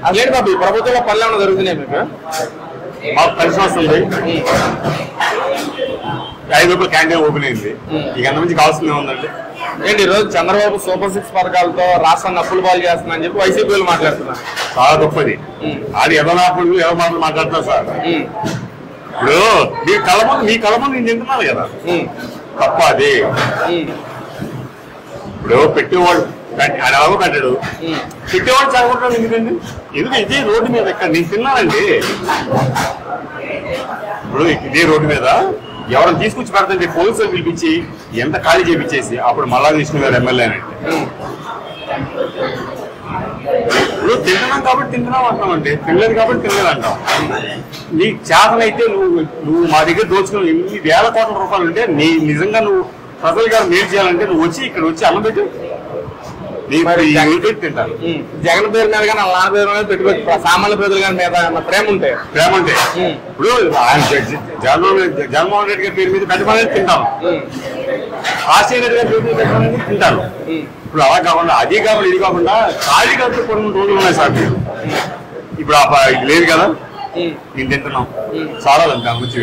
అదేంటి బాబు ఈ ప్రభుత్వంలో పనులు ఏమైనా జరుగుతున్నాయి మీకు? మాకు కలిసి వస్తుంది. 5 రూపాయలు క్యాంటీన్ ఓపెన్ అయింది. ఇక అంత నుంచి కావాల్సింది ఏముందండి? ఏంటి ఈ రోజు చంద్రబాబు సూపర్ 6 పథకాలతో రాష్ట్రాన్ని అప్పులు పాలు చేస్తుందని చెప్పి వైసీపీ మాట్లాడుతున్నారు. చాలా గొప్పది. అది ఎవరు మాటలు మాట్లాడుతున్నారు సార్. ఇప్పుడు మీ కళ ముందు నేను తింటున్నాను కదా, తప్ప అది. ఇప్పుడు పెట్టేవాడు ఎలాగో కట్టాడు, పెట్టేవాడు చదవడం ఎందుకండి? ఎందుకు ఇదే రోడ్డు మీద ఇక్కడ నేను తిన్నానండి. ఇప్పుడు ఇదే రోడ్డు మీద ఎవరైనా తీసుకొచ్చి పెడతండి, పోలీసులు పిలిపించి ఎంత ఖాళీ చేపించేసి అప్పుడు మల్లా విష్ణు గారు ఎమ్మెల్యే అనండి. ఇప్పుడు తింటున్నాం కాబట్టి తింటున్నాం అంటామండి, తినలేదు కాబట్టి తినలేదు అంటాం. నీకు చేతనైతే నువ్వు మా దగ్గర దోచుకుని ఎన్ని వేల కోట్ల రూపాయలు ఉంటే నిజంగా నువ్వు ప్రజలు గారు మేలు చేయాలంటే నువ్వు వచ్చి ఇక్కడ వచ్చి అన్నం పెట్టు, తింటారు. జగన్ పేరు మీద కానీ నాన్న పేరు మీద పెట్టుకోవచ్చు. సామాన్య ప్రజలు కానీ మీద ప్రేమ ఉంటే ఇప్పుడు ఆయన జగన్మోహన్ రెడ్డి గారి పేరు మీద పెట్టమనేది తింటాం, రాజశేఖర రెడ్డి గారి పేరు మీద పెట్టమనేది తింటారు. ఇప్పుడు అలా కాకుండా అది కాకుండా ఇది కాకుండా ఖాళీ కట్టు కొన్ని రోజులు ఉన్నాయి సార్. ఇప్పుడు ఇది లేదు కదా, నేను తింటున్నాం చాలా దాని గురించి